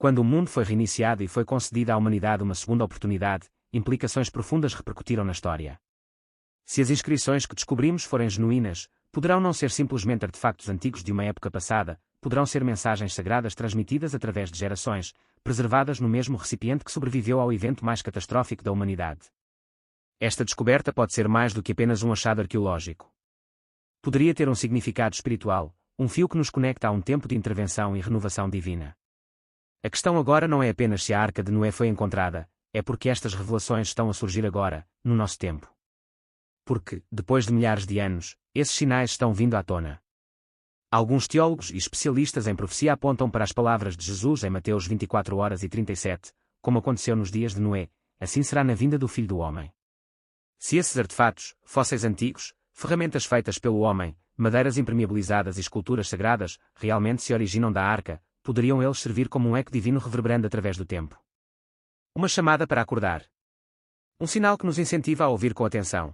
Quando o mundo foi reiniciado e foi concedida à humanidade uma segunda oportunidade, implicações profundas repercutiram na história. Se as inscrições que descobrimos forem genuínas, poderão não ser simplesmente artefactos antigos de uma época passada, poderão ser mensagens sagradas transmitidas através de gerações, preservadas no mesmo recipiente que sobreviveu ao evento mais catastrófico da humanidade. Esta descoberta pode ser mais do que apenas um achado arqueológico. Poderia ter um significado espiritual, um fio que nos conecta a um tempo de intervenção e renovação divina. A questão agora não é apenas se a Arca de Noé foi encontrada, é porque estas revelações estão a surgir agora, no nosso tempo. Porque, depois de milhares de anos, esses sinais estão vindo à tona. Alguns teólogos e especialistas em profecia apontam para as palavras de Jesus em Mateus 24:37, como aconteceu nos dias de Noé, assim será na vinda do Filho do Homem. Se esses artefatos, fósseis antigos, ferramentas feitas pelo homem, madeiras impermeabilizadas e esculturas sagradas, realmente se originam da Arca, poderiam eles servir como um eco divino reverberando através do tempo. Uma chamada para acordar. Um sinal que nos incentiva a ouvir com atenção.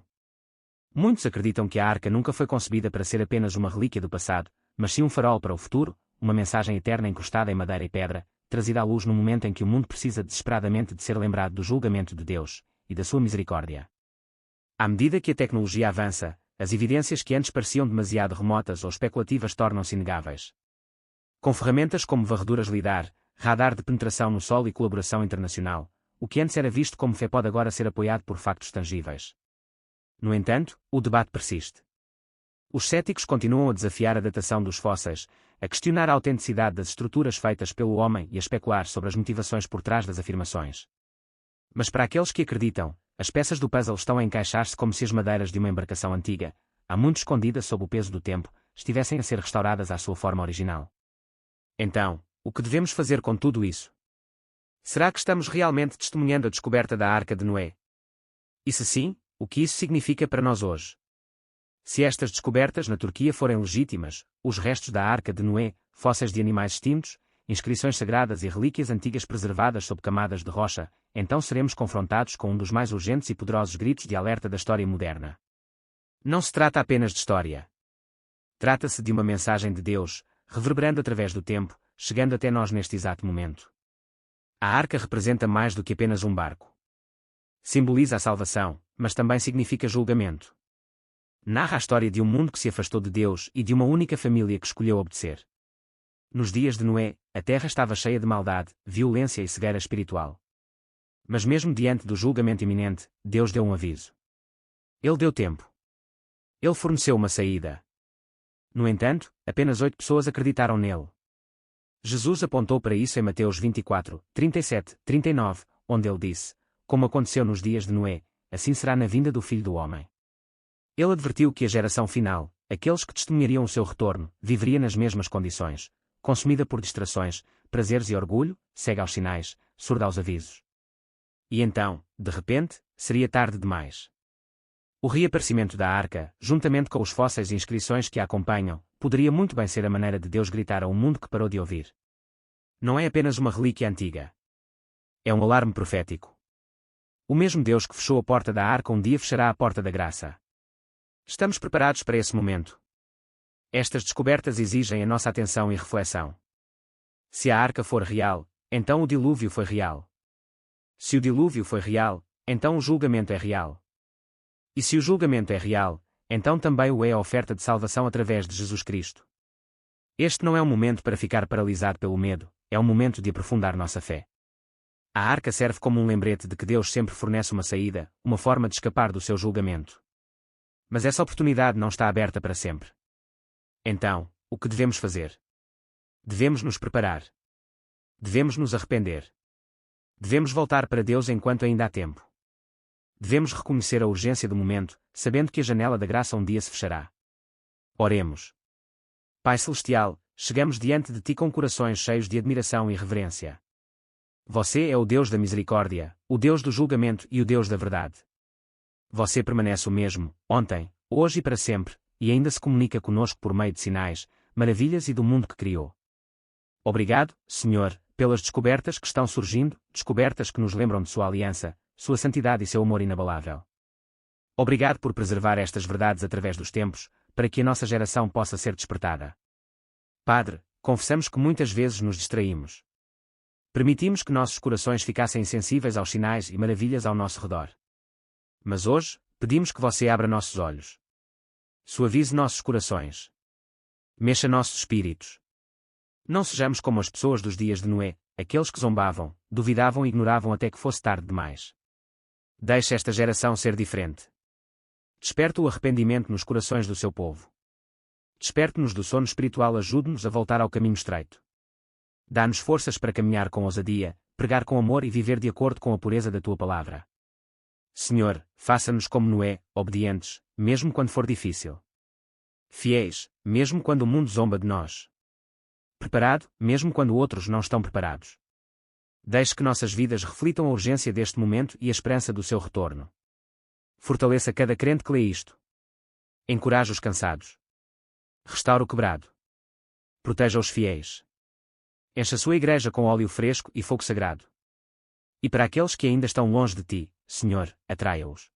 Muitos acreditam que a Arca nunca foi concebida para ser apenas uma relíquia do passado, mas sim um farol para o futuro, uma mensagem eterna encrustada em madeira e pedra, trazida à luz no momento em que o mundo precisa desesperadamente de ser lembrado do julgamento de Deus e da sua misericórdia. À medida que a tecnologia avança, as evidências que antes pareciam demasiado remotas ou especulativas tornam-se inegáveis. Com ferramentas como varreduras lidar, radar de penetração no solo e colaboração internacional, o que antes era visto como fé pode agora ser apoiado por factos tangíveis. No entanto, o debate persiste. Os céticos continuam a desafiar a datação dos fósseis, a questionar a autenticidade das estruturas feitas pelo homem e a especular sobre as motivações por trás das afirmações. Mas para aqueles que acreditam, as peças do puzzle estão a encaixar-se como se as madeiras de uma embarcação antiga, há muito escondidas sob o peso do tempo, estivessem a ser restauradas à sua forma original. Então, o que devemos fazer com tudo isso? Será que estamos realmente testemunhando a descoberta da Arca de Noé? E se sim, o que isso significa para nós hoje? Se estas descobertas na Turquia forem legítimas, os restos da Arca de Noé, fósseis de animais extintos, inscrições sagradas e relíquias antigas preservadas sob camadas de rocha, então seremos confrontados com um dos mais urgentes e poderosos gritos de alerta da história moderna. Não se trata apenas de história. Trata-se de uma mensagem de Deus, reverberando através do tempo, chegando até nós neste exato momento. A Arca representa mais do que apenas um barco. Simboliza a salvação, mas também significa julgamento. Narra a história de um mundo que se afastou de Deus e de uma única família que escolheu obedecer. Nos dias de Noé, a terra estava cheia de maldade, violência e cegueira espiritual. Mas mesmo diante do julgamento iminente, Deus deu um aviso. Ele deu tempo. Ele forneceu uma saída. No entanto, apenas 8 pessoas acreditaram nele. Jesus apontou para isso em Mateus 24:37-39, onde ele disse: como aconteceu nos dias de Noé, assim será na vinda do Filho do Homem. Ele advertiu que a geração final, aqueles que testemunhariam o seu retorno, viveria nas mesmas condições, consumida por distrações, prazeres e orgulho, cega aos sinais, surda aos avisos. E então, de repente, seria tarde demais. O reaparecimento da Arca, juntamente com os fósseis e inscrições que a acompanham, poderia muito bem ser a maneira de Deus gritar a um mundo que parou de ouvir. Não é apenas uma relíquia antiga. É um alarme profético. O mesmo Deus que fechou a porta da Arca um dia fechará a porta da graça. Estamos preparados para esse momento. Estas descobertas exigem a nossa atenção e reflexão. Se a Arca for real, então o dilúvio foi real. Se o dilúvio foi real, então o julgamento é real. E se o julgamento é real, então também o é a oferta de salvação através de Jesus Cristo. Este não é um momento para ficar paralisado pelo medo, é um momento de aprofundar nossa fé. A Arca serve como um lembrete de que Deus sempre fornece uma saída, uma forma de escapar do seu julgamento. Mas essa oportunidade não está aberta para sempre. Então, o que devemos fazer? Devemos nos preparar. Devemos nos arrepender. Devemos voltar para Deus enquanto ainda há tempo. Devemos reconhecer a urgência do momento, sabendo que a janela da graça um dia se fechará. Oremos. Pai Celestial, chegamos diante de Ti com corações cheios de admiração e reverência. Você é o Deus da misericórdia, o Deus do julgamento e o Deus da verdade. Você permanece o mesmo, ontem, hoje e para sempre, e ainda se comunica conosco por meio de sinais, maravilhas e do mundo que criou. Obrigado, Senhor, pelas descobertas que estão surgindo, descobertas que nos lembram de Sua aliança, Sua santidade e Seu amor inabalável. Obrigado por preservar estas verdades através dos tempos, para que a nossa geração possa ser despertada. Padre, confessamos que muitas vezes nos distraímos. Permitimos que nossos corações ficassem insensíveis aos sinais e maravilhas ao nosso redor. Mas hoje, pedimos que você abra nossos olhos. Suavize nossos corações. Mexa nossos espíritos. Não sejamos como as pessoas dos dias de Noé, aqueles que zombavam, duvidavam e ignoravam até que fosse tarde demais. Deixe esta geração ser diferente. Desperte o arrependimento nos corações do seu povo. Desperte-nos do sono espiritual, ajude-nos a voltar ao caminho estreito. Dá-nos forças para caminhar com ousadia, pregar com amor e viver de acordo com a pureza da tua palavra. Senhor, faça-nos como Noé, obedientes, mesmo quando for difícil. Fiéis, mesmo quando o mundo zomba de nós. Preparado, mesmo quando outros não estão preparados. Deixe que nossas vidas reflitam a urgência deste momento e a esperança do seu retorno. Fortaleça cada crente que lê isto. Encoraje os cansados. Restaure o quebrado. Proteja os fiéis. Encha a sua igreja com óleo fresco e fogo sagrado. E para aqueles que ainda estão longe de ti, Senhor, atraia-os.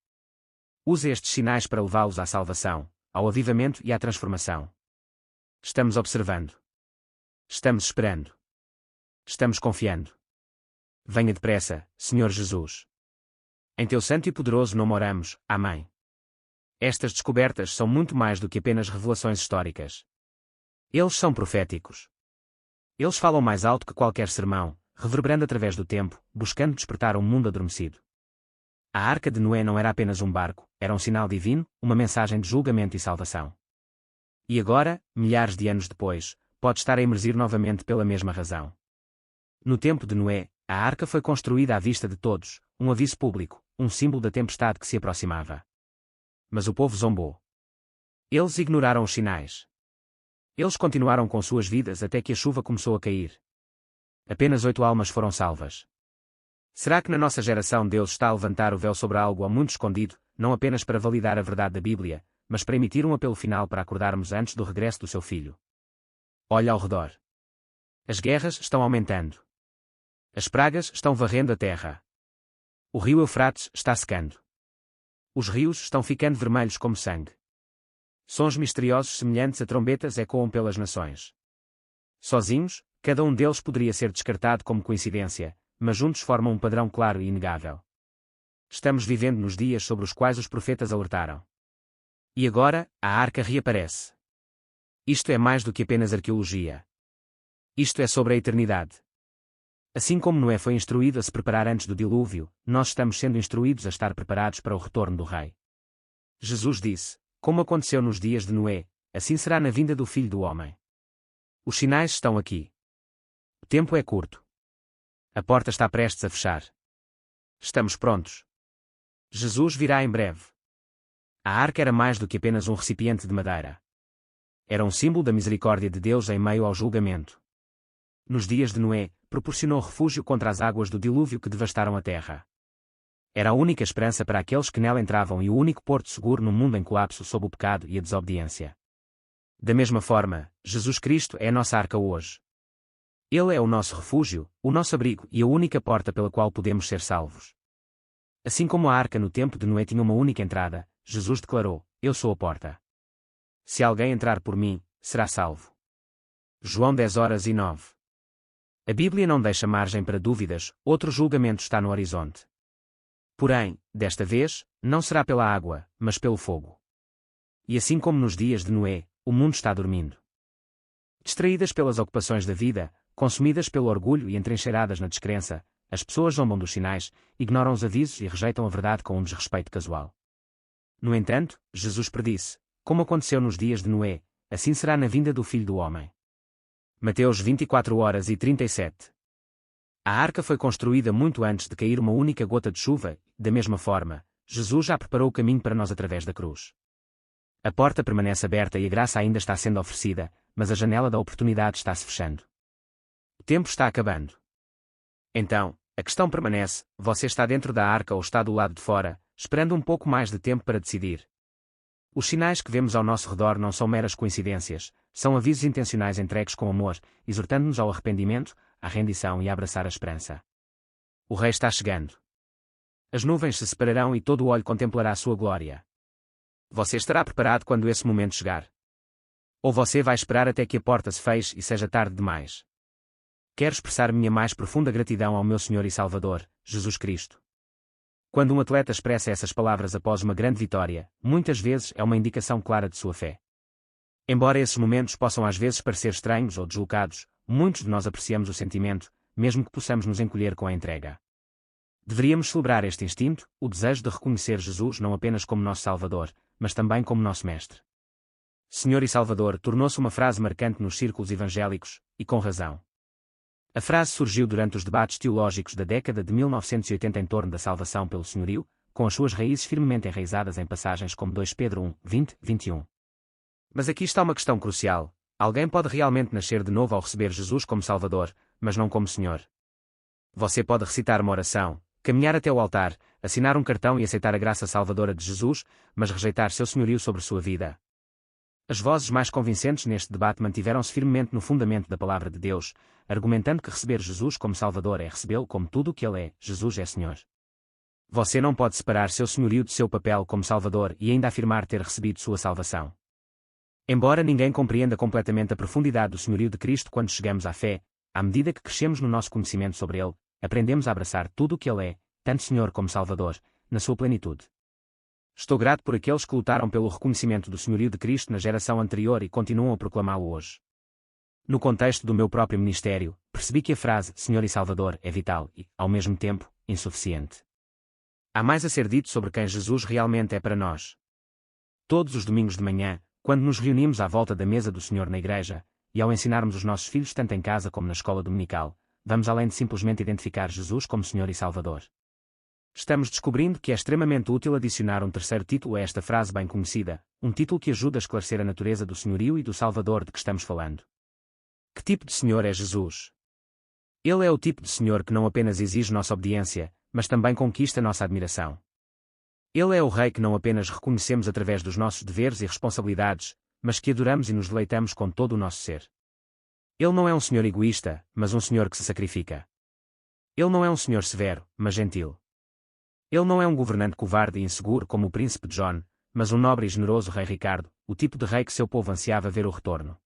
Use estes sinais para levá-los à salvação, ao avivamento e à transformação. Estamos observando. Estamos esperando. Estamos confiando. Venha depressa, Senhor Jesus. Em teu santo e poderoso nome oramos, amém. Estas descobertas são muito mais do que apenas revelações históricas. Eles são proféticos. Eles falam mais alto que qualquer sermão, reverberando através do tempo, buscando despertar um mundo adormecido. A Arca de Noé não era apenas um barco, era um sinal divino, uma mensagem de julgamento e salvação. E agora, milhares de anos depois, pode estar a emergir novamente pela mesma razão. No tempo de Noé, a arca foi construída à vista de todos, um aviso público, um símbolo da tempestade que se aproximava. Mas o povo zombou. Eles ignoraram os sinais. Eles continuaram com suas vidas até que a chuva começou a cair. Apenas 8 almas foram salvas. Será que na nossa geração Deus está a levantar o véu sobre algo há muito escondido, não apenas para validar a verdade da Bíblia, mas para emitir um apelo final para acordarmos antes do regresso do seu Filho? Olha ao redor. As guerras estão aumentando. As pragas estão varrendo a terra. O rio Eufrates está secando. Os rios estão ficando vermelhos como sangue. Sons misteriosos semelhantes a trombetas ecoam pelas nações. Sozinhos, cada um deles poderia ser descartado como coincidência, mas juntos formam um padrão claro e inegável. Estamos vivendo nos dias sobre os quais os profetas alertaram. E agora, a arca reaparece. Isto é mais do que apenas arqueologia. Isto é sobre a eternidade. Assim como Noé foi instruído a se preparar antes do dilúvio, nós estamos sendo instruídos a estar preparados para o retorno do Rei. Jesus disse: como aconteceu nos dias de Noé, assim será na vinda do Filho do Homem. Os sinais estão aqui. O tempo é curto. A porta está prestes a fechar. Estamos prontos. Jesus virá em breve. A arca era mais do que apenas um recipiente de madeira. Era um símbolo da misericórdia de Deus em meio ao julgamento. Nos dias de Noé, proporcionou refúgio contra as águas do dilúvio que devastaram a terra. Era a única esperança para aqueles que nela entravam e o único porto seguro num mundo em colapso sob o pecado e a desobediência. Da mesma forma, Jesus Cristo é a nossa arca hoje. Ele é o nosso refúgio, o nosso abrigo e a única porta pela qual podemos ser salvos. Assim como a arca no tempo de Noé tinha uma única entrada, Jesus declarou: eu sou a porta. Se alguém entrar por mim, será salvo. João 10:09. A Bíblia não deixa margem para dúvidas, outro julgamento está no horizonte. Porém, desta vez, não será pela água, mas pelo fogo. E assim como nos dias de Noé, o mundo está dormindo. Distraídas pelas ocupações da vida, consumidas pelo orgulho e entrincheiradas na descrença, as pessoas zombam dos sinais, ignoram os avisos e rejeitam a verdade com um desrespeito casual. No entanto, Jesus predisse: como aconteceu nos dias de Noé, assim será na vinda do Filho do Homem. Mateus 24:37. A arca foi construída muito antes de cair uma única gota de chuva, da mesma forma, Jesus já preparou o caminho para nós através da cruz. A porta permanece aberta e a graça ainda está sendo oferecida, mas a janela da oportunidade está se fechando. O tempo está acabando. Então, a questão permanece: você está dentro da arca ou está do lado de fora, esperando um pouco mais de tempo para decidir? Os sinais que vemos ao nosso redor não são meras coincidências, são avisos intencionais entregues com amor, exortando-nos ao arrependimento, à rendição e a abraçar a esperança. O Rei está chegando. As nuvens se separarão e todo o olho contemplará a sua glória. Você estará preparado quando esse momento chegar? Ou você vai esperar até que a porta se feche e seja tarde demais? Quero expressar minha mais profunda gratidão ao meu Senhor e Salvador, Jesus Cristo. Quando um atleta expressa essas palavras após uma grande vitória, muitas vezes é uma indicação clara de sua fé. Embora esses momentos possam às vezes parecer estranhos ou deslocados, muitos de nós apreciamos o sentimento, mesmo que possamos nos encolher com a entrega. Deveríamos celebrar este instinto, o desejo de reconhecer Jesus não apenas como nosso Salvador, mas também como nosso Mestre. Senhor e Salvador tornou-se uma frase marcante nos círculos evangélicos, e com razão. A frase surgiu durante os debates teológicos da década de 1980 em torno da salvação pelo senhorio, com as suas raízes firmemente enraizadas em passagens como 2 Pedro 1, 20, 21. Mas aqui está uma questão crucial: alguém pode realmente nascer de novo ao receber Jesus como Salvador, mas não como Senhor? Você pode recitar uma oração, caminhar até o altar, assinar um cartão e aceitar a graça salvadora de Jesus, mas rejeitar seu senhorio sobre sua vida. As vozes mais convincentes neste debate mantiveram-se firmemente no fundamento da palavra de Deus, argumentando que receber Jesus como Salvador é recebê-lo como tudo o que ele é: Jesus é Senhor. Você não pode separar seu senhorio de seu papel como Salvador e ainda afirmar ter recebido sua salvação. Embora ninguém compreenda completamente a profundidade do senhorio de Cristo quando chegamos à fé, à medida que crescemos no nosso conhecimento sobre ele, aprendemos a abraçar tudo o que ele é, tanto Senhor como Salvador, na sua plenitude. Estou grato por aqueles que lutaram pelo reconhecimento do senhorio de Cristo na geração anterior e continuam a proclamá-lo hoje. No contexto do meu próprio ministério, percebi que a frase Senhor e Salvador é vital e, ao mesmo tempo, insuficiente. Há mais a ser dito sobre quem Jesus realmente é para nós. Todos os domingos de manhã, quando nos reunimos à volta da mesa do Senhor na igreja, e ao ensinarmos os nossos filhos tanto em casa como na escola dominical, vamos além de simplesmente identificar Jesus como Senhor e Salvador. Estamos descobrindo que é extremamente útil adicionar um terceiro título a esta frase bem conhecida, um título que ajuda a esclarecer a natureza do senhorio e do Salvador de que estamos falando. Que tipo de Senhor é Jesus? Ele é o tipo de Senhor que não apenas exige nossa obediência, mas também conquista nossa admiração. Ele é o Rei que não apenas reconhecemos através dos nossos deveres e responsabilidades, mas que adoramos e nos deleitamos com todo o nosso ser. Ele não é um Senhor egoísta, mas um Senhor que se sacrifica. Ele não é um Senhor severo, mas gentil. Ele não é um governante covarde e inseguro como o príncipe John, mas um nobre e generoso rei Ricardo, o tipo de rei que seu povo ansiava ver o retorno.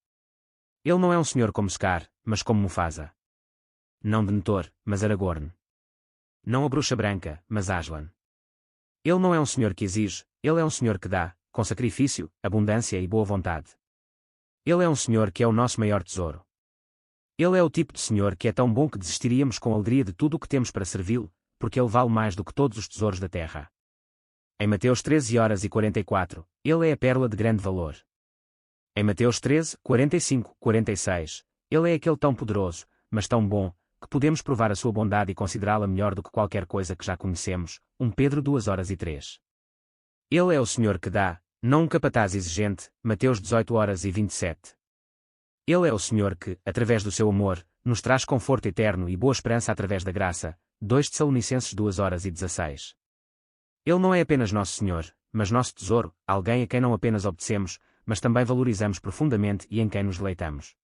Ele não é um senhor como Scar, mas como Mufasa. Não Denethor, mas Aragorn. Não a Bruxa Branca, mas Aslan. Ele não é um senhor que exige, ele é um senhor que dá, com sacrifício, abundância e boa vontade. Ele é um senhor que é o nosso maior tesouro. Ele é o tipo de senhor que é tão bom que desistiríamos com alegria de tudo o que temos para servi-lo, porque ele vale mais do que todos os tesouros da terra. Em Mateus 13:44, ele é a pérola de grande valor. Em Mateus 13:45-46, ele é aquele tão poderoso, mas tão bom, que podemos provar a sua bondade e considerá-la melhor do que qualquer coisa que já conhecemos. 1 Pedro 2:3. Ele é o Senhor que dá, não um capataz exigente. Mateus 18:27. Ele é o Senhor que, através do seu amor, nos traz conforto eterno e boa esperança através da graça. 2 Tessalonicenses 2:16. Ele não é apenas nosso Senhor, mas nosso tesouro, alguém a quem não apenas obedecemos, mas também valorizamos profundamente e em quem nos deleitamos.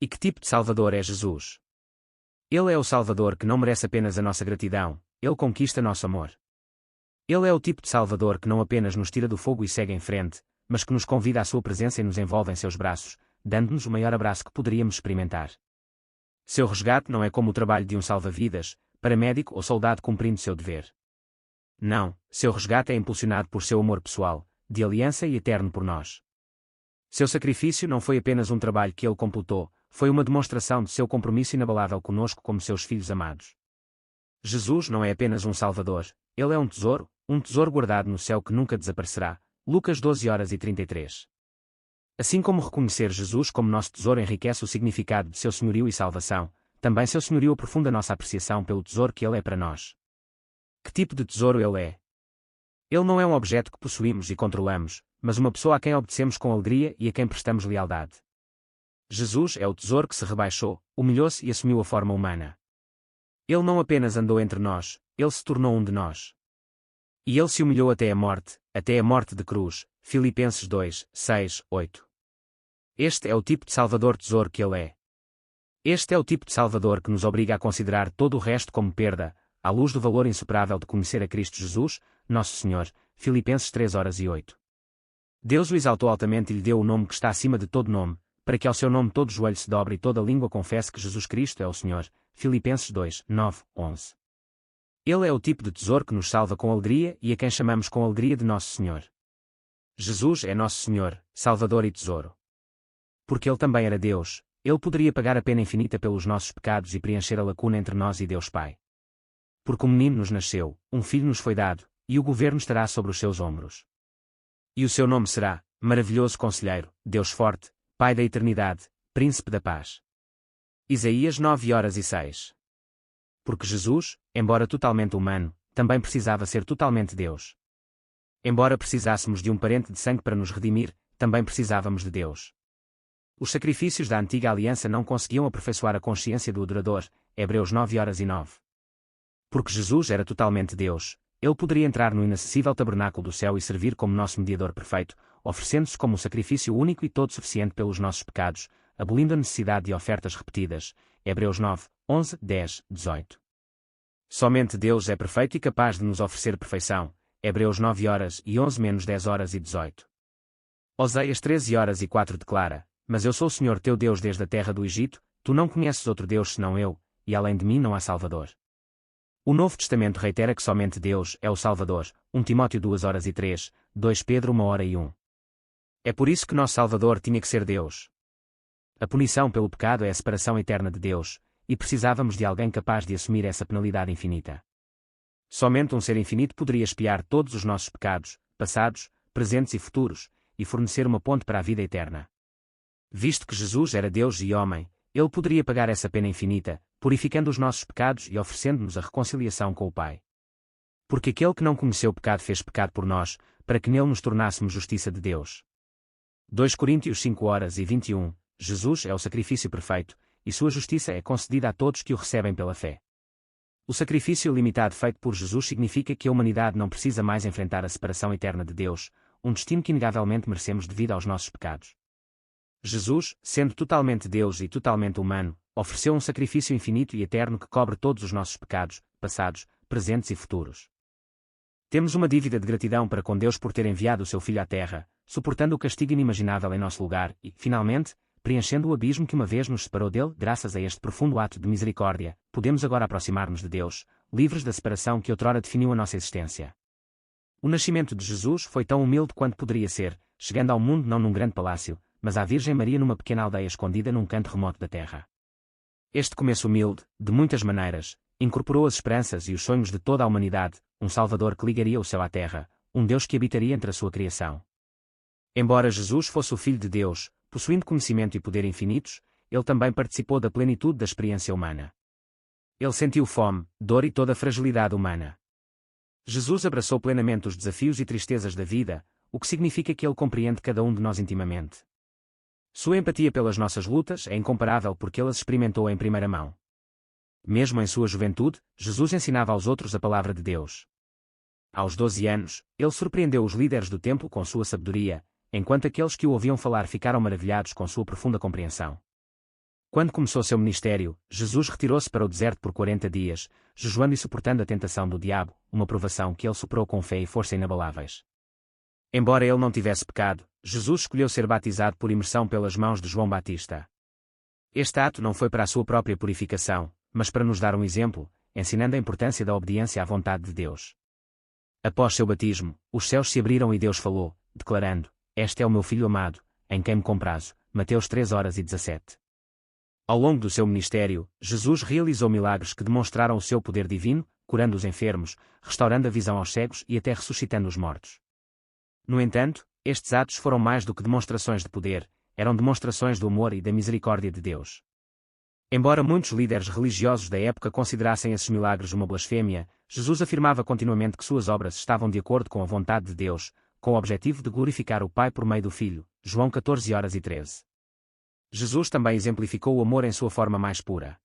E que tipo de Salvador é Jesus? Ele é o Salvador que não merece apenas a nossa gratidão, ele conquista nosso amor. Ele é o tipo de Salvador que não apenas nos tira do fogo e segue em frente, mas que nos convida à sua presença e nos envolve em seus braços, dando-nos o maior abraço que poderíamos experimentar. Seu resgate não é como o trabalho de um salva-vidas, paramédico ou soldado cumprindo seu dever. Não, seu resgate é impulsionado por seu amor pessoal, de aliança e eterno por nós. Seu sacrifício não foi apenas um trabalho que ele completou, foi uma demonstração de seu compromisso inabalável conosco como seus filhos amados. Jesus não é apenas um Salvador, ele é um tesouro guardado no céu que nunca desaparecerá. Lucas 12:33. Assim como reconhecer Jesus como nosso tesouro enriquece o significado de seu senhorio e salvação, também seu senhorio aprofunda nossa apreciação pelo tesouro que ele é para nós. Que tipo de tesouro ele é? Ele não é um objeto que possuímos e controlamos, mas uma pessoa a quem obedecemos com alegria e a quem prestamos lealdade. Jesus é o tesouro que se rebaixou, humilhou-se e assumiu a forma humana. Ele não apenas andou entre nós, ele se tornou um de nós. E ele se humilhou até a morte de cruz. Filipenses 2:6-8. Este é o tipo de Salvador tesouro que ele é. Este é o tipo de Salvador que nos obriga a considerar todo o resto como perda, à luz do valor insuperável de conhecer a Cristo Jesus, nosso Senhor. Filipenses 3:8. Deus o exaltou altamente e lhe deu o nome que está acima de todo nome, para que ao seu nome todo joelho se dobre e toda língua confesse que Jesus Cristo é o Senhor. Filipenses 2, 9, 11. Ele é o tipo de tesouro que nos salva com alegria e a quem chamamos com alegria de Nosso Senhor. Jesus é nosso Senhor, Salvador e Tesouro. Porque Ele também era Deus, Ele poderia pagar a pena infinita pelos nossos pecados e preencher a lacuna entre nós e Deus Pai. Porque um menino nos nasceu, um filho nos foi dado, e o governo estará sobre os seus ombros. E o seu nome será, Maravilhoso Conselheiro, Deus Forte, Pai da Eternidade, Príncipe da Paz. Isaías 9:6. Porque Jesus, embora totalmente humano, também precisava ser totalmente Deus. Embora precisássemos de um parente de sangue para nos redimir, também precisávamos de Deus. Os sacrifícios da antiga aliança não conseguiam aperfeiçoar a consciência do adorador, Hebreus 9:9. Porque Jesus era totalmente Deus, Ele poderia entrar no inacessível tabernáculo do céu e servir como nosso mediador perfeito, oferecendo-se como um sacrifício único e todo suficiente pelos nossos pecados, abolindo a necessidade de ofertas repetidas, Hebreus 9, 11, 10, 18. Somente Deus é perfeito e capaz de nos oferecer perfeição, Hebreus 9:11-10:18. Oséias 13:4 declara, Mas eu sou o Senhor teu Deus desde a terra do Egito, tu não conheces outro Deus senão eu, e além de mim não há Salvador. O Novo Testamento reitera que somente Deus é o Salvador, 1 Timóteo 2:3, 2 Pedro 1:1. É por isso que nosso Salvador tinha que ser Deus. A punição pelo pecado é a separação eterna de Deus, e precisávamos de alguém capaz de assumir essa penalidade infinita. Somente um ser infinito poderia expiar todos os nossos pecados, passados, presentes e futuros, e fornecer uma ponte para a vida eterna. Visto que Jesus era Deus e homem, Ele poderia pagar essa pena infinita, purificando os nossos pecados e oferecendo-nos a reconciliação com o Pai. Porque aquele que não conheceu o pecado fez pecado por nós, para que nele nos tornássemos justiça de Deus. 2 Coríntios 5:21. Jesus é o sacrifício perfeito, e sua justiça é concedida a todos que o recebem pela fé. O sacrifício ilimitado feito por Jesus significa que a humanidade não precisa mais enfrentar a separação eterna de Deus, um destino que inegavelmente merecemos devido aos nossos pecados. Jesus, sendo totalmente Deus e totalmente humano, ofereceu um sacrifício infinito e eterno que cobre todos os nossos pecados, passados, presentes e futuros. Temos uma dívida de gratidão para com Deus por ter enviado o seu Filho à Terra, suportando o castigo inimaginável em nosso lugar e, finalmente, preenchendo o abismo que uma vez nos separou dele. Graças a este profundo ato de misericórdia, podemos agora aproximar-nos de Deus, livres da separação que outrora definiu a nossa existência. O nascimento de Jesus foi tão humilde quanto poderia ser, chegando ao mundo não num grande palácio, mas à Virgem Maria numa pequena aldeia escondida num canto remoto da terra. Este começo humilde, de muitas maneiras, incorporou as esperanças e os sonhos de toda a humanidade, um Salvador que ligaria o céu à terra, um Deus que habitaria entre a sua criação. Embora Jesus fosse o Filho de Deus, possuindo conhecimento e poder infinitos, ele também participou da plenitude da experiência humana. Ele sentiu fome, dor e toda a fragilidade humana. Jesus abraçou plenamente os desafios e tristezas da vida, o que significa que ele compreende cada um de nós intimamente. Sua empatia pelas nossas lutas é incomparável porque ele as experimentou em primeira mão. Mesmo em sua juventude, Jesus ensinava aos outros a palavra de Deus. Aos 12 anos, ele surpreendeu os líderes do templo com sua sabedoria, enquanto aqueles que o ouviam falar ficaram maravilhados com sua profunda compreensão. Quando começou seu ministério, Jesus retirou-se para o deserto por 40 dias, jejuando e suportando a tentação do diabo, uma provação que ele superou com fé e força inabaláveis. Embora ele não tivesse pecado, Jesus escolheu ser batizado por imersão pelas mãos de João Batista. Este ato não foi para a sua própria purificação, mas para nos dar um exemplo, ensinando a importância da obediência à vontade de Deus. Após seu batismo, os céus se abriram e Deus falou, declarando: Este é o meu Filho amado, em quem me comprazo. Mateus 3:17. Ao longo do seu ministério, Jesus realizou milagres que demonstraram o seu poder divino, curando os enfermos, restaurando a visão aos cegos e até ressuscitando os mortos. No entanto, estes atos foram mais do que demonstrações de poder, eram demonstrações do amor e da misericórdia de Deus. Embora muitos líderes religiosos da época considerassem esses milagres uma blasfêmia, Jesus afirmava continuamente que suas obras estavam de acordo com a vontade de Deus, com o objetivo de glorificar o Pai por meio do Filho. João 14:13. Jesus também exemplificou o amor em sua forma mais pura.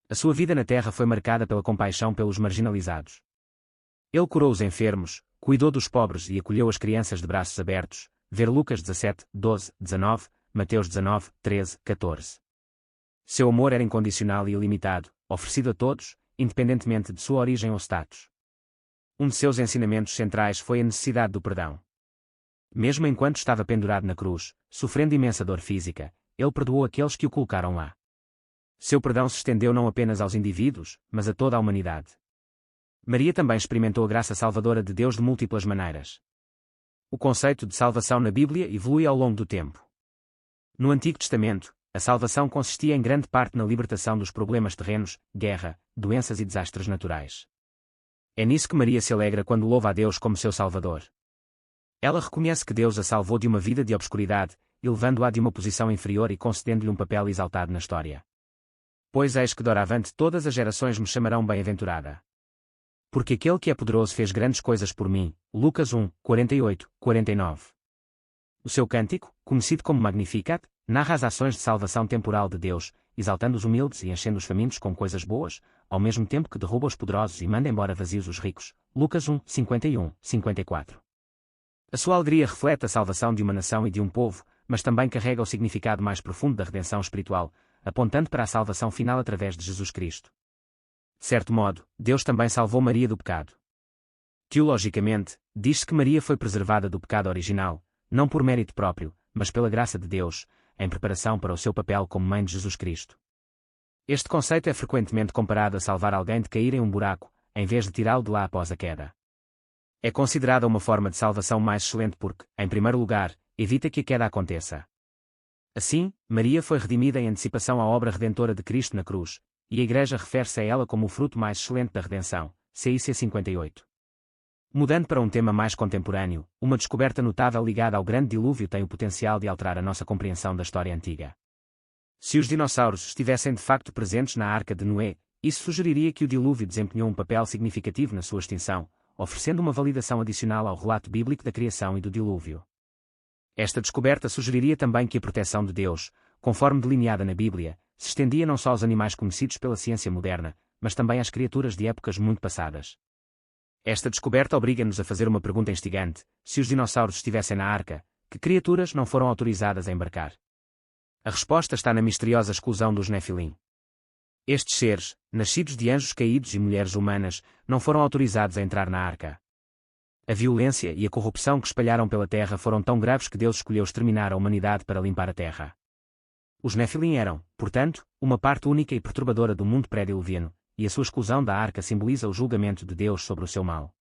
A sua vida na terra foi marcada pela compaixão pelos marginalizados. Ele curou os enfermos, cuidou dos pobres e acolheu as crianças de braços abertos. Ver Lucas 17:12-19, Mateus 19:13-14. Seu amor era incondicional e ilimitado, oferecido a todos, independentemente de sua origem ou status. Um de seus ensinamentos centrais foi a necessidade do perdão. Mesmo enquanto estava pendurado na cruz, sofrendo imensa dor física, ele perdoou aqueles que o colocaram lá. Seu perdão se estendeu não apenas aos indivíduos, mas a toda a humanidade. Maria também experimentou a graça salvadora de Deus de múltiplas maneiras. O conceito de salvação na Bíblia evolui ao longo do tempo. No Antigo Testamento, a salvação consistia em grande parte na libertação dos problemas terrenos, guerra, doenças e desastres naturais. É nisso que Maria se alegra quando louva a Deus como seu Salvador. Ela reconhece que Deus a salvou de uma vida de obscuridade, elevando-a de uma posição inferior e concedendo-lhe um papel exaltado na história. Pois eis que doravante todas as gerações me chamarão bem-aventurada. Porque aquele que é poderoso fez grandes coisas por mim. Lucas 1, 48, 49. O seu cântico, conhecido como Magnificat, narra as ações de salvação temporal de Deus, exaltando os humildes e enchendo os famintos com coisas boas, ao mesmo tempo que derruba os poderosos e manda embora vazios os ricos. Lucas 1, 51, 54. A sua alegria reflete a salvação de uma nação e de um povo, mas também carrega o significado mais profundo da redenção espiritual, apontando para a salvação final através de Jesus Cristo. De certo modo, Deus também salvou Maria do pecado. Teologicamente, diz-se que Maria foi preservada do pecado original, não por mérito próprio, mas pela graça de Deus, em preparação para o seu papel como mãe de Jesus Cristo. Este conceito é frequentemente comparado a salvar alguém de cair em um buraco, em vez de tirá-lo de lá após a queda. É considerada uma forma de salvação mais excelente porque, em primeiro lugar, evita que a queda aconteça. Assim, Maria foi redimida em antecipação à obra redentora de Cristo na cruz, e a Igreja refere-se a ela como o fruto mais excelente da redenção, CIC 58. Mudando para um tema mais contemporâneo, uma descoberta notável ligada ao grande dilúvio tem o potencial de alterar a nossa compreensão da história antiga. Se os dinossauros estivessem de facto presentes na Arca de Noé, isso sugeriria que o dilúvio desempenhou um papel significativo na sua extinção, oferecendo uma validação adicional ao relato bíblico da criação e do dilúvio. Esta descoberta sugeriria também que a proteção de Deus, conforme delineada na Bíblia, se estendia não só aos animais conhecidos pela ciência moderna, mas também às criaturas de épocas muito passadas. Esta descoberta obriga-nos a fazer uma pergunta instigante: se os dinossauros estivessem na arca, que criaturas não foram autorizadas a embarcar? A resposta está na misteriosa exclusão dos Nefilim. Estes seres, nascidos de anjos caídos e mulheres humanas, não foram autorizados a entrar na arca. A violência e a corrupção que espalharam pela terra foram tão graves que Deus escolheu exterminar a humanidade para limpar a terra. Os Nefilim eram, portanto, uma parte única e perturbadora do mundo pré-diluviano, e a sua exclusão da arca simboliza o julgamento de Deus sobre o seu mal.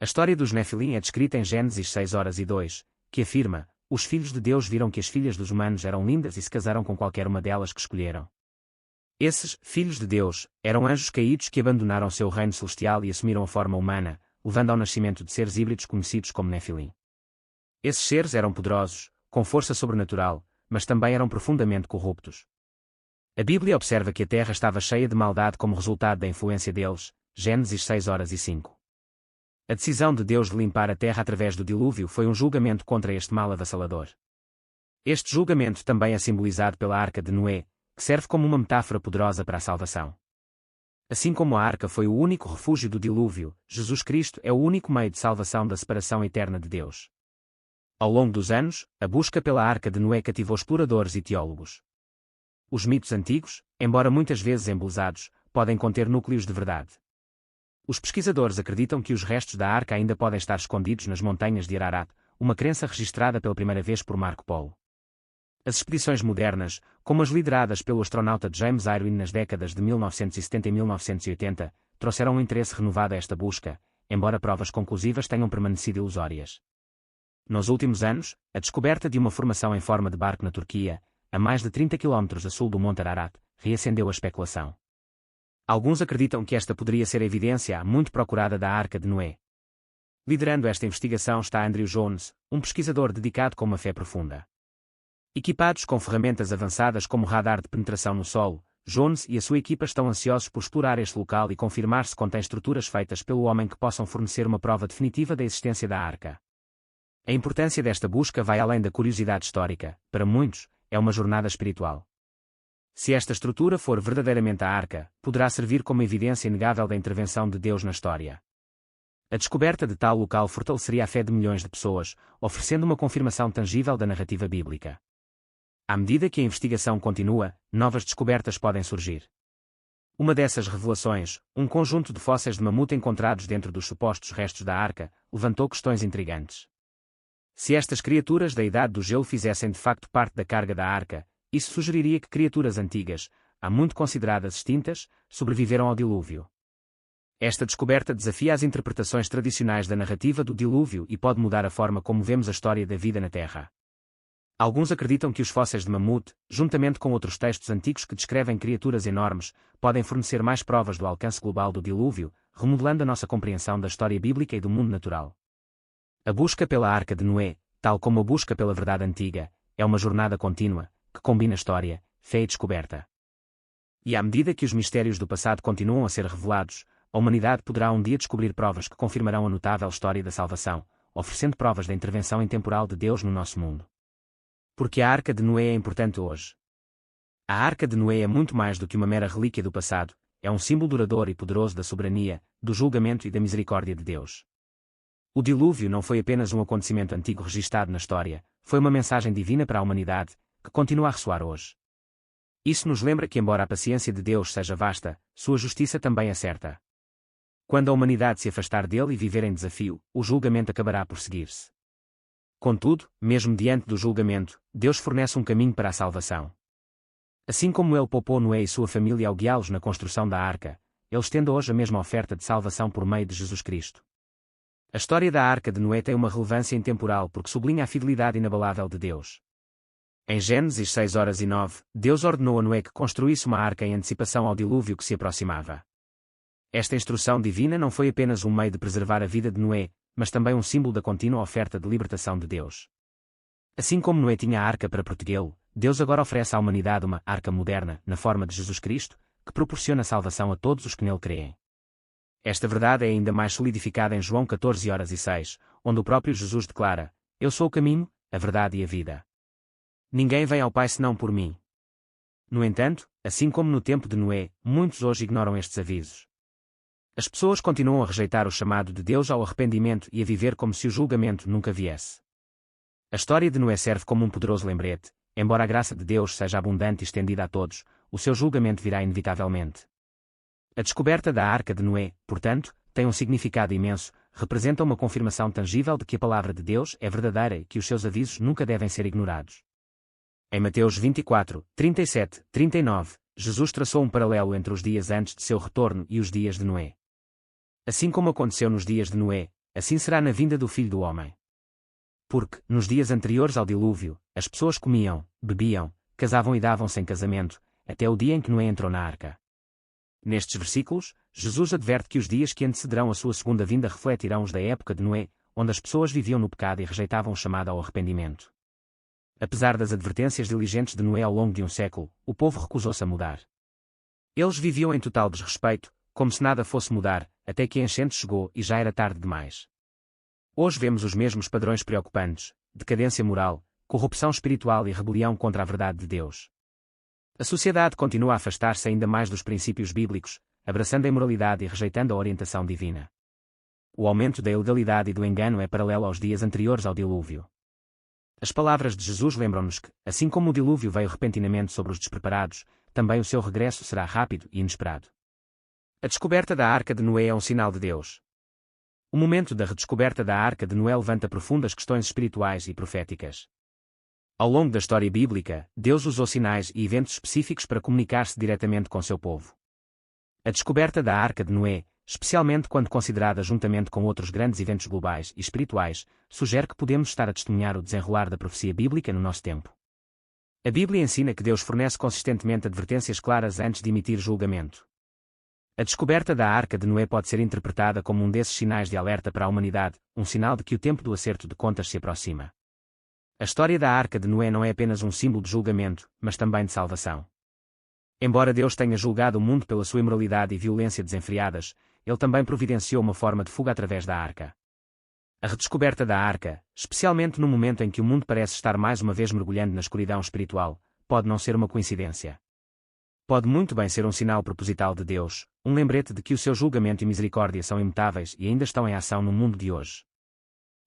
A história dos Nefilim é descrita em Gênesis 6:2, que afirma: os filhos de Deus viram que as filhas dos humanos eram lindas e se casaram com qualquer uma delas que escolheram. Esses filhos de Deus eram anjos caídos que abandonaram seu reino celestial e assumiram a forma humana, levando ao nascimento de seres híbridos conhecidos como Nefilim. Esses seres eram poderosos, com força sobrenatural, mas também eram profundamente corruptos. A Bíblia observa que a terra estava cheia de maldade como resultado da influência deles, Gênesis 6:5. A decisão de Deus de limpar a terra através do dilúvio foi um julgamento contra este mal avassalador. Este julgamento também é simbolizado pela Arca de Noé, que serve como uma metáfora poderosa para a salvação. Assim como a arca foi o único refúgio do dilúvio, Jesus Cristo é o único meio de salvação da separação eterna de Deus. Ao longo dos anos, a busca pela Arca de Noé cativou exploradores e teólogos. Os mitos antigos, embora muitas vezes embelezados, podem conter núcleos de verdade. Os pesquisadores acreditam que os restos da arca ainda podem estar escondidos nas montanhas de Ararat, uma crença registrada pela primeira vez por Marco Polo. As expedições modernas, como as lideradas pelo astronauta James Irwin nas décadas de 1970 e 1980, trouxeram um interesse renovado a esta busca, embora provas conclusivas tenham permanecido ilusórias. Nos últimos anos, a descoberta de uma formação em forma de barco na Turquia, a mais de 30 km a sul do Monte Ararat, reacendeu a especulação. Alguns acreditam que esta poderia ser a evidência muito procurada da Arca de Noé. Liderando esta investigação está Andrew Jones, um pesquisador dedicado com uma fé profunda. Equipados com ferramentas avançadas como radar de penetração no solo, Jones e a sua equipa estão ansiosos por explorar este local e confirmar se contém estruturas feitas pelo homem que possam fornecer uma prova definitiva da existência da arca. A importância desta busca vai além da curiosidade histórica, para muitos, é uma jornada espiritual. Se esta estrutura for verdadeiramente a arca, poderá servir como evidência inegável da intervenção de Deus na história. A descoberta de tal local fortaleceria a fé de milhões de pessoas, oferecendo uma confirmação tangível da narrativa bíblica. À medida que a investigação continua, novas descobertas podem surgir. Uma dessas revelações, um conjunto de fósseis de mamute encontrados dentro dos supostos restos da arca, levantou questões intrigantes. Se estas criaturas da Idade do Gelo fizessem de facto parte da carga da arca, isso sugeriria que criaturas antigas, há muito consideradas extintas, sobreviveram ao dilúvio. Esta descoberta desafia as interpretações tradicionais da narrativa do dilúvio e pode mudar a forma como vemos a história da vida na Terra. Alguns acreditam que os fósseis de mamute, juntamente com outros textos antigos que descrevem criaturas enormes, podem fornecer mais provas do alcance global do dilúvio, remodelando a nossa compreensão da história bíblica e do mundo natural. A busca pela Arca de Noé, tal como a busca pela verdade antiga, é uma jornada contínua, que combina história, fé e descoberta. E à medida que os mistérios do passado continuam a ser revelados, a humanidade poderá um dia descobrir provas que confirmarão a notável história da salvação, oferecendo provas da intervenção intemporal de Deus no nosso mundo. Porque a Arca de Noé é importante hoje. A Arca de Noé é muito mais do que uma mera relíquia do passado, é um símbolo duradouro e poderoso da soberania, do julgamento e da misericórdia de Deus. O dilúvio não foi apenas um acontecimento antigo registado na história, foi uma mensagem divina para a humanidade, que continua a ressoar hoje. Isso nos lembra que, embora a paciência de Deus seja vasta, sua justiça também é certa. Quando a humanidade se afastar dele e viver em desafio, o julgamento acabará por seguir-se. Contudo, mesmo diante do julgamento, Deus fornece um caminho para a salvação. Assim como ele poupou Noé e sua família ao guiá-los na construção da arca, ele estende hoje a mesma oferta de salvação por meio de Jesus Cristo. A história da Arca de Noé tem uma relevância intemporal porque sublinha a fidelidade inabalável de Deus. Em Gênesis 6:9, Deus ordenou a Noé que construísse uma arca em antecipação ao dilúvio que se aproximava. Esta instrução divina não foi apenas um meio de preservar a vida de Noé, mas também um símbolo da contínua oferta de libertação de Deus. Assim como Noé tinha a arca para protegê-lo, Deus agora oferece à humanidade uma arca moderna, na forma de Jesus Cristo, que proporciona salvação a todos os que nele creem. Esta verdade é ainda mais solidificada em João 14:6, onde o próprio Jesus declara: Eu sou o caminho, a verdade e a vida. Ninguém vem ao Pai senão por mim. No entanto, assim como no tempo de Noé, muitos hoje ignoram estes avisos. As pessoas continuam a rejeitar o chamado de Deus ao arrependimento e a viver como se o julgamento nunca viesse. A história de Noé serve como um poderoso lembrete: embora a graça de Deus seja abundante e estendida a todos, o seu julgamento virá inevitavelmente. A descoberta da Arca de Noé, portanto, tem um significado imenso, representa uma confirmação tangível de que a palavra de Deus é verdadeira e que os seus avisos nunca devem ser ignorados. Em Mateus 24:37-39, Jesus traçou um paralelo entre os dias antes de seu retorno e os dias de Noé. Assim como aconteceu nos dias de Noé, assim será na vinda do Filho do Homem. Porque, nos dias anteriores ao dilúvio, as pessoas comiam, bebiam, casavam e davam-se em casamento, até o dia em que Noé entrou na arca. Nestes versículos, Jesus adverte que os dias que antecederão a sua segunda vinda refletirão os da época de Noé, onde as pessoas viviam no pecado e rejeitavam o chamado ao arrependimento. Apesar das advertências diligentes de Noé ao longo de um século, o povo recusou-se a mudar. Eles viviam em total desrespeito, como se nada fosse mudar, até que a enchente chegou e já era tarde demais. Hoje vemos os mesmos padrões preocupantes: decadência moral, corrupção espiritual e rebelião contra a verdade de Deus. A sociedade continua a afastar-se ainda mais dos princípios bíblicos, abraçando a imoralidade e rejeitando a orientação divina. O aumento da ilegalidade e do engano é paralelo aos dias anteriores ao dilúvio. As palavras de Jesus lembram-nos que, assim como o dilúvio veio repentinamente sobre os despreparados, também o seu regresso será rápido e inesperado. A descoberta da Arca de Noé é um sinal de Deus. O momento da redescoberta da Arca de Noé levanta profundas questões espirituais e proféticas. Ao longo da história bíblica, Deus usou sinais e eventos específicos para comunicar-se diretamente com seu povo. A descoberta da Arca de Noé, especialmente quando considerada juntamente com outros grandes eventos globais e espirituais, sugere que podemos estar a testemunhar o desenrolar da profecia bíblica no nosso tempo. A Bíblia ensina que Deus fornece consistentemente advertências claras antes de emitir julgamento. A descoberta da Arca de Noé pode ser interpretada como um desses sinais de alerta para a humanidade, um sinal de que o tempo do acerto de contas se aproxima. A história da Arca de Noé não é apenas um símbolo de julgamento, mas também de salvação. Embora Deus tenha julgado o mundo pela sua imoralidade e violência desenfreadas, Ele também providenciou uma forma de fuga através da Arca. A redescoberta da Arca, especialmente no momento em que o mundo parece estar mais uma vez mergulhando na escuridão espiritual, pode não ser uma coincidência. Pode muito bem ser um sinal proposital de Deus, um lembrete de que o seu julgamento e misericórdia são imutáveis e ainda estão em ação no mundo de hoje.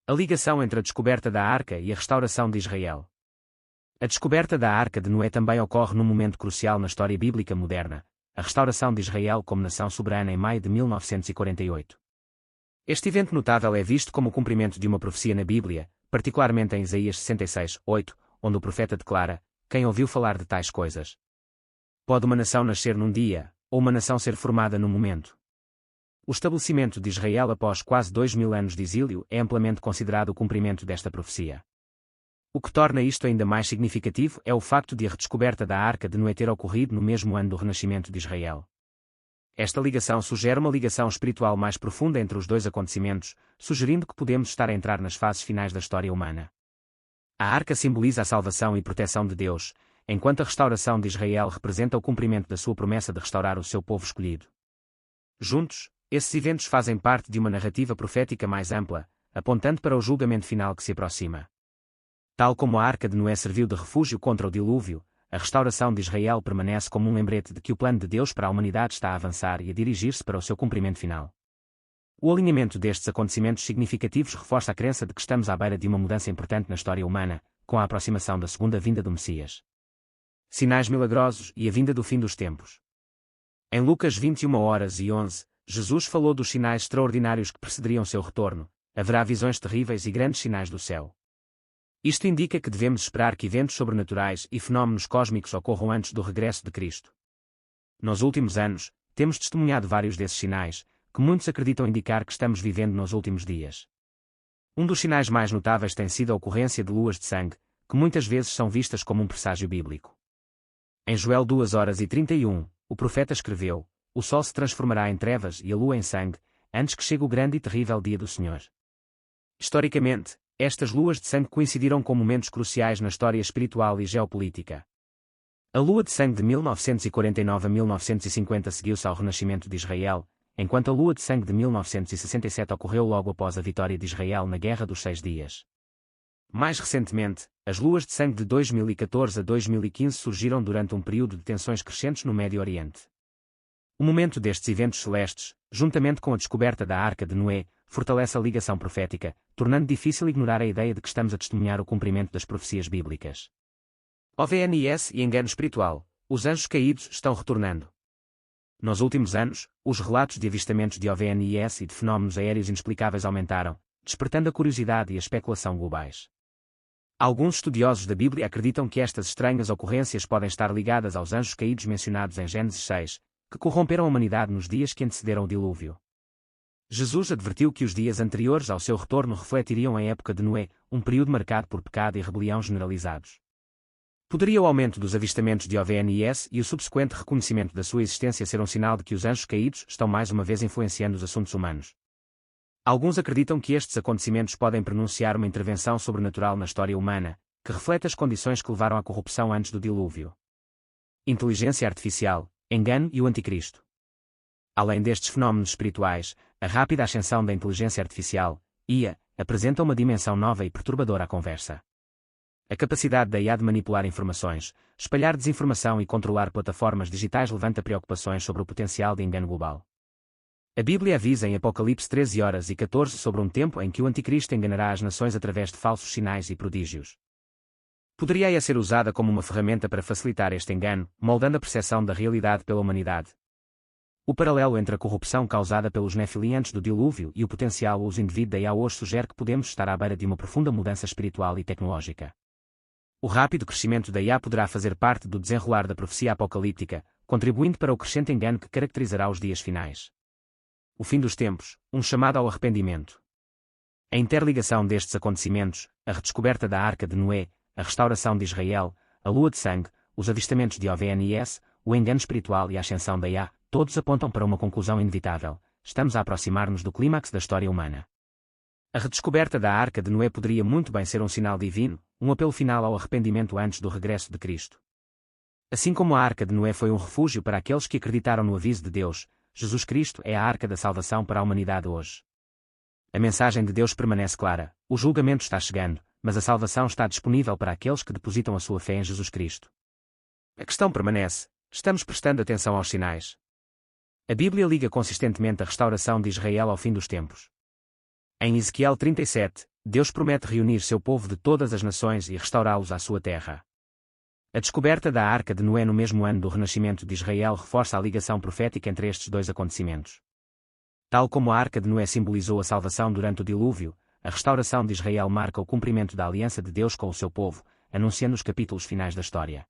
A ligação entre a descoberta da Arca e a restauração de Israel. A descoberta da Arca de Noé também ocorre num momento crucial na história bíblica moderna, a restauração de Israel como nação soberana em maio de 1948. Este evento notável é visto como o cumprimento de uma profecia na Bíblia, particularmente em Isaías 66:8, onde o profeta declara: quem ouviu falar de tais coisas? Pode uma nação nascer num dia, ou uma nação ser formada num momento? O estabelecimento de Israel após quase 2000 anos de exílio é amplamente considerado o cumprimento desta profecia. O que torna isto ainda mais significativo é o facto de a redescoberta da Arca de Noé ter ocorrido no mesmo ano do renascimento de Israel. Esta ligação sugere uma ligação espiritual mais profunda entre os dois acontecimentos, sugerindo que podemos estar a entrar nas fases finais da história humana. A Arca simboliza a salvação e proteção de Deus, enquanto a restauração de Israel representa o cumprimento da sua promessa de restaurar o seu povo escolhido. Juntos, esses eventos fazem parte de uma narrativa profética mais ampla, apontando para o julgamento final que se aproxima. Tal como a Arca de Noé serviu de refúgio contra o dilúvio, a restauração de Israel permanece como um lembrete de que o plano de Deus para a humanidade está a avançar e a dirigir-se para o seu cumprimento final. O alinhamento destes acontecimentos significativos reforça a crença de que estamos à beira de uma mudança importante na história humana, com a aproximação da segunda vinda do Messias. Sinais milagrosos e a vinda do fim dos tempos. Em Lucas 21h11, Jesus falou dos sinais extraordinários que precederiam seu retorno. Haverá visões terríveis e grandes sinais do céu. Isto indica que devemos esperar que eventos sobrenaturais e fenómenos cósmicos ocorram antes do regresso de Cristo. Nos últimos anos, temos testemunhado vários desses sinais, que muitos acreditam indicar que estamos vivendo nos últimos dias. Um dos sinais mais notáveis tem sido a ocorrência de luas de sangue, que muitas vezes são vistas como um presságio bíblico. Em Joel 2h31, o profeta escreveu: o sol se transformará em trevas e a lua em sangue, antes que chegue o grande e terrível dia do Senhor. Historicamente, estas luas de sangue coincidiram com momentos cruciais na história espiritual e geopolítica. A lua de sangue de 1949 a 1950 seguiu-se ao renascimento de Israel, enquanto a lua de sangue de 1967 ocorreu logo após a vitória de Israel na Guerra dos 6 Dias. Mais recentemente, as luas de sangue de 2014 a 2015 surgiram durante um período de tensões crescentes no Médio Oriente. O momento destes eventos celestes, juntamente com a descoberta da Arca de Noé, fortalece a ligação profética, tornando difícil ignorar a ideia de que estamos a testemunhar o cumprimento das profecias bíblicas. OVNIs e engano espiritual, os anjos caídos estão retornando. Nos últimos anos, os relatos de avistamentos de OVNIs e de fenómenos aéreos inexplicáveis aumentaram, despertando a curiosidade e a especulação globais. Alguns estudiosos da Bíblia acreditam que estas estranhas ocorrências podem estar ligadas aos anjos caídos mencionados em Gênesis 6, que corromperam a humanidade nos dias que antecederam o dilúvio. Jesus advertiu que os dias anteriores ao seu retorno refletiriam a época de Noé, um período marcado por pecado e rebelião generalizados. Poderia o aumento dos avistamentos de OVNIs e o subsequente reconhecimento da sua existência ser um sinal de que os anjos caídos estão mais uma vez influenciando os assuntos humanos? Alguns acreditam que estes acontecimentos podem pronunciar uma intervenção sobrenatural na história humana, que reflete as condições que levaram à corrupção antes do dilúvio. Inteligência artificial, engano e o anticristo. Além destes fenómenos espirituais, a rápida ascensão da inteligência artificial, IA, apresenta uma dimensão nova e perturbadora à conversa. A capacidade da IA de manipular informações, espalhar desinformação e controlar plataformas digitais levanta preocupações sobre o potencial de engano global. A Bíblia avisa em Apocalipse 13h14 sobre um tempo em que o anticristo enganará as nações através de falsos sinais e prodígios. Poderia a IA ser usada como uma ferramenta para facilitar este engano, moldando a percepção da realidade pela humanidade? O paralelo entre a corrupção causada pelos Nefilim antes do dilúvio e o potencial uso indevido da IA hoje sugere que podemos estar à beira de uma profunda mudança espiritual e tecnológica. O rápido crescimento da IA poderá fazer parte do desenrolar da profecia apocalíptica, contribuindo para o crescente engano que caracterizará os dias finais. O fim dos tempos, um chamado ao arrependimento. A interligação destes acontecimentos, a redescoberta da Arca de Noé, a restauração de Israel, a lua de sangue, os avistamentos de OVNIs, o engano espiritual e a ascensão da IA, todos apontam para uma conclusão inevitável: estamos a aproximar-nos do clímax da história humana. A redescoberta da Arca de Noé poderia muito bem ser um sinal divino, um apelo final ao arrependimento antes do regresso de Cristo. Assim como a Arca de Noé foi um refúgio para aqueles que acreditaram no aviso de Deus, Jesus Cristo é a Arca da salvação para a humanidade hoje. A mensagem de Deus permanece clara: o julgamento está chegando, mas a salvação está disponível para aqueles que depositam a sua fé em Jesus Cristo. A questão permanece: estamos prestando atenção aos sinais? A Bíblia liga consistentemente a restauração de Israel ao fim dos tempos. Em Ezequiel 37, Deus promete reunir seu povo de todas as nações e restaurá-los à sua terra. A descoberta da Arca de Noé no mesmo ano do renascimento de Israel reforça a ligação profética entre estes dois acontecimentos. Tal como a Arca de Noé simbolizou a salvação durante o dilúvio, a restauração de Israel marca o cumprimento da aliança de Deus com o seu povo, anunciando os capítulos finais da história.